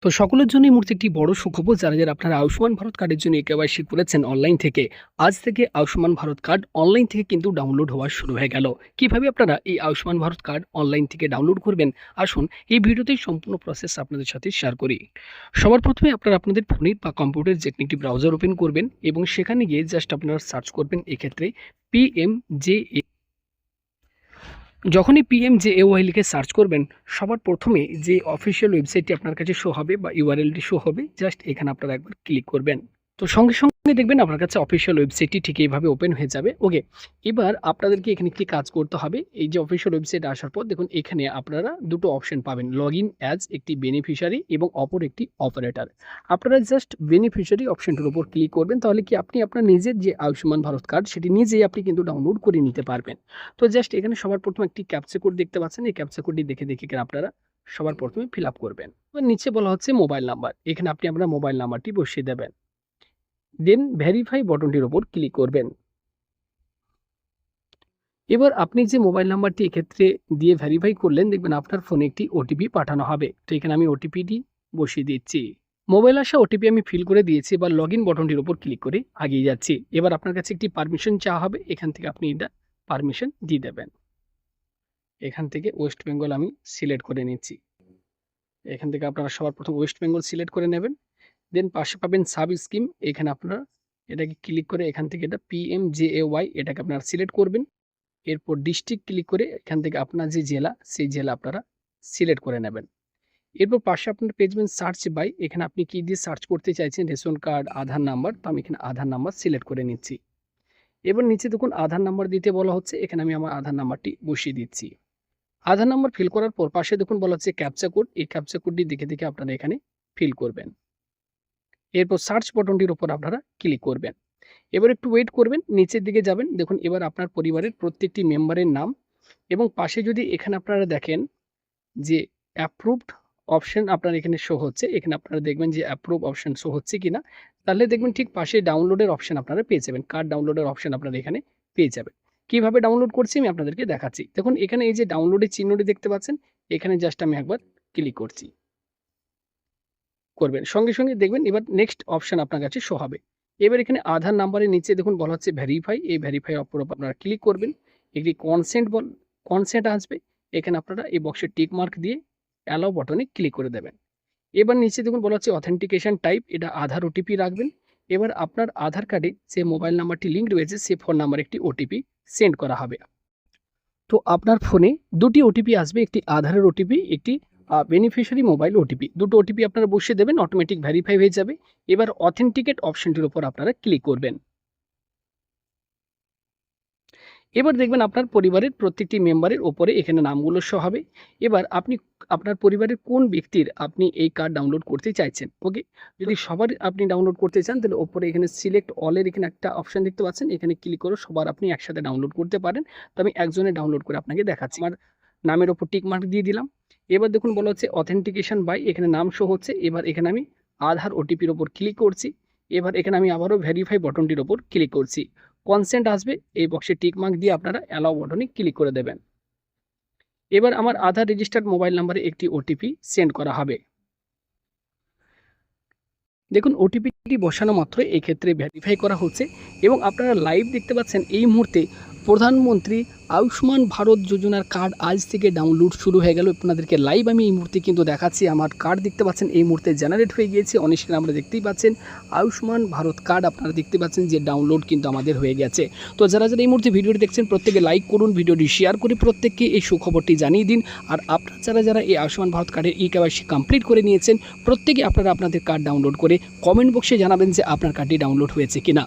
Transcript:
তো সকলের জন্য এই মুহূর্তে একটি বড় সুখবর, যারা আপনারা আয়ুষ্মান ভারত কার্ডের জন্য কেওয়াইসি করেছেন অনলাইন থেকে, আজ থেকে আয়ুষ্মান ভারত কার্ড অনলাইন থেকে কিন্তু ডাউনলোড হওয়া শুরু হয়ে গেল। কিভাবে আপনারা এই আয়ুষ্মান ভারত কার্ড অনলাইন থেকে ডাউনলোড করবেন, আসুন এই ভিডিওতেই সম্পূর্ণ প্রসেস আপনাদের সাথে শেয়ার করি। সবার প্রথমে আপনারা আপনাদের ফোনের বা কম্পিউটার যে একটি ব্রাউজার ওপেন করবেন এবং সেখানে গিয়ে জাস্ট আপনারা সার্চ করবেন এক্ষেত্রে PMJA। যখনই PMJAY লিখে সার্চ করবেন, সবার প্রথমে যে অফিসিয়াল ওয়েবসাইটটি আপনার কাছে শো হবে বা ইউআরএলটি শো হবে, জাস্ট এখানে আপনারা একবার ক্লিক করবেন। তো সঙ্গে সঙ্গে দেখবেন আপনার কাছে অফিসিয়াল ওয়েবসাইটটি ঠিক এইভাবে ওপেন হয়ে যাবে। ওকে, এবার আপনাদেরকে এখানে কি কাজ করতে হবে, এই যে অফিসিয়াল ওয়েবসাইটে আসার পর দেখুন এখানে আপনারা দুটো অপশন পাবেন, লগ ইন অ্যাজ একটি বেনিফিশিয়ারি এবং অপর একটি অপারেটর। আপনারা জাস্ট বেনিফিশিয়ারি অপশনটির উপর ক্লিক করবেন, তাহলে কি আপনি আপনার নিজের যে আয়ুষ্মান ভারত কার্ড সেটি নিজেই আপনি কিন্তু ডাউনলোড করে নিতে পারবেন। তো জাস্ট এখানে সবার প্রথমে একটি ক্যাপচা কোড দেখতে পাচ্ছেন, এই ক্যাপচা কোডটি দেখে আপনারা সবার প্রথমে ফিল আপ করবেন। নিচে বলা হচ্ছে মোবাইল নাম্বার, এখানে আপনি আপনার মোবাইল নাম্বারটি বসিয়ে দেবেন, দেন ভেরিফাই বটনটির উপর ক্লিক করবেন। এবার আপনি যে মোবাইল নাম্বারটি এক্ষেত্রে দিয়ে ভেরিফাই করলেন, দেখবেন আপনার ফোনে একটি ওটিপি পাঠানো হবে। তো এখানে আমি ওটিপিটি বসিয়ে দিচ্ছি। মোবাইল আসা ওটিপি আমি ফিল করে দিয়েছি। এবার লগ ইন বটনটির উপর ক্লিক করে আগিয়ে যাচ্ছি। এবার আপনার কাছে একটি পারমিশন চাওয়া হবে, এখান থেকে আপনি এটা পারমিশন দিয়ে দেবেন। এখান থেকে ওয়েস্ট বেঙ্গল আমি সিলেক্ট করে নিচ্ছি। এখান থেকে আপনারা সবার প্রথম ওয়েস্ট বেঙ্গল সিলেক্ট করে নেবেন, দেন পাশে পাবেন সাব স্কিম, এখানে আপনারা এটাকে ক্লিক করে এখান থেকে এটা PMJAY এটাকে আপনারা সিলেক্ট করবেন। এরপর ডিস্ট্রিক্ট ক্লিক করে এখান থেকে আপনার যে জেলা সেই জেলা আপনারা সিলেক্ট করে নেবেন। এরপর পাশে আপনার পেজবেন সার্চ বাই, এখানে আপনি কি দিয়ে সার্চ করতে চাইছেন, রেশন কার্ড, আধার নাম্বার, তো আমি এখানে আধার নাম্বার সিলেক্ট করে নিচ্ছি। এবার নিচে দেখুন আধার নাম্বার দিতে বলা হচ্ছে, এখানে আমি আমার আধার নাম্বারটি বসিয়ে দিচ্ছি। আধার নাম্বার ফিল করার পর পাশে দেখুন বলা হচ্ছে ক্যাপচা কোড, এই ক্যাপচা কোডটি দেখে আপনারা এখানে ফিল করবেন। এরপর সার্চ বটনটির উপর আপনারা ক্লিক করবেন। এবার একটু ওয়েট করবেন, নিচের দিকে যাবেন, দেখুন এবার আপনার পরিবারের প্রত্যেকটি মেম্বারের নাম এবং পাশে যদি এখানে আপনারা দেখেন যে অ্যাপ্রুভড অপশন আপনার এখানে শো হচ্ছে, এখানে আপনারা দেখবেন যে অ্যাপ্রুভ অপশন শো হচ্ছে কিনা, তাহলে দেখবেন ঠিক পাশে ডাউনলোডের অপশন আপনারা পেয়ে যাবেন, কার্ড ডাউনলোডের অপশন আপনারা এখানে পেয়ে যাবেন। কিভাবে ডাউনলোড করছি আমি আপনাদেরকে দেখাচ্ছি। দেখুন এখানে এই যে ডাউনলোডের চিহ্নটি দেখতে পাচ্ছেন, এখানে জাস্ট আমি একবার ক্লিক করবেন, সঙ্গে সঙ্গে দেখবেন এবার নেক্সট অপশন আপনার কাছে শো হবে। এবার এখানে আধার নাম্বারের নিচে দেখুন বলা হচ্ছে ভেরিফাই, এই ভেরিফাই অপর আপনারা ক্লিক করবেন, একটি কনসেন্ট আসবে, এখানে আপনারা এই বক্সে টিক মার্ক দিয়ে অ্যালাউ বটনে ক্লিক করে দেবেন। এবার নিচে দেখুন বলা হচ্ছে অথেন্টিকেশন টাইপ, এটা আধার ওটিপি রাখবেন। এবার আপনার আধার কার্ডে যে মোবাইল নাম্বারটি লিঙ্ক রয়েছে সে ফোন নাম্বার একটি ওটিপি সেন্ড করা হবে। তো আপনার ফোনে দুটি ওটিপি আসবে, একটি আধারের ওটিপি, একটি বেনিফিশিয়ারি মোবাইল ওটিপি, দুটো ওটিপি আপনারা বসিয়ে দেবেন, অটোমেটিক ভেরিফাই হয়ে যাবে। এবার অথেন্টিকেট অপশনটির উপর আপনারা ক্লিক করবেন। এবার দেখবেন আপনার পরিবারের প্রত্যেকটি মেম্বারের ওপরে এখানে নামগুলো শো হবে। এবার আপনি আপনার পরিবারের কোন ব্যক্তির আপনি এই কার্ড ডাউনলোড করতে চাইছেন। ওকে, যদি সবার আপনি ডাউনলোড করতে চান তাহলে ওপরে এখানে সিলেক্ট অলের এখানে একটা অপশন দেখতে পাচ্ছেন, এখানে ক্লিক করে সবার আপনি একসাথে ডাউনলোড করতে পারেন। তো আমি একজনের ডাউনলোড করে আপনাকে দেখাচ্ছি। আমার নামের ওপর টিক মার্ক দিয়ে দিলাম। এবার দেখুন বলা হচ্ছে অথেন্টিকেশন বাই, এখানে নাম শো হচ্ছে। এবার এখানে আমি আধার ওটিপির ওপর ক্লিক করছি। এবার এখানে আমি আবারও ভেরিফাই বটনটির ওপর ক্লিক করছি, কনসেন্ট আসবে, এই বক্সে টিক মার্ক দিয়ে আপনারা অ্যালাউ বটনে ক্লিক করে দেবেন। এবার আমার আধার রেজিস্টার্ড মোবাইল নাম্বারে একটি ওটিপি সেন্ড করা হবে। দেখুন ওটিপিটি বসানো মাত্র এই ক্ষেত্রে ভেরিফাই করা হচ্ছে এবং আপনারা লাইভ দেখতে পাচ্ছেন এই মুহূর্তে প্রধানমন্ত্রী আয়ুষ্মান ভারত যোজনার কার্ড আজ থেকে ডাউনলোড শুরু হয়ে গেল। আপনাদেরকে লাইভ আমি এই মুহূর্তে কিন্তু দেখাচ্ছি, আমার কার্ড দেখতে পাচ্ছেন এই মুহূর্তে জেনারেট হয়ে গিয়েছে, অনেক সময় আমরা দেখতেই পাচ্ছেন আয়ুষ্মান ভারত কার্ড আপনারা দেখতে পাচ্ছেন যে ডাউনলোড কিন্তু আমাদের হয়ে গেছে। তো যারা যারা এই মুহূর্তে ভিডিওটি দেখছেন প্রত্যেকে লাইক করুন, ভিডিওটি শেয়ার করে প্রত্যেককে এই সুখবরটি জানিয়ে দিন। আর আপনারা যারা যারা এই আয়ুষ্মান ভারত কার্ডের কেওয়াইসি কমপ্লিট করে নিয়েছেন প্রত্যেকে আপনারা আপনাদের কার্ড ডাউনলোড করে কমেন্ট বক্সে জানাবেন যে আপনার কার্ডটি ডাউনলোড হয়েছে কিনা।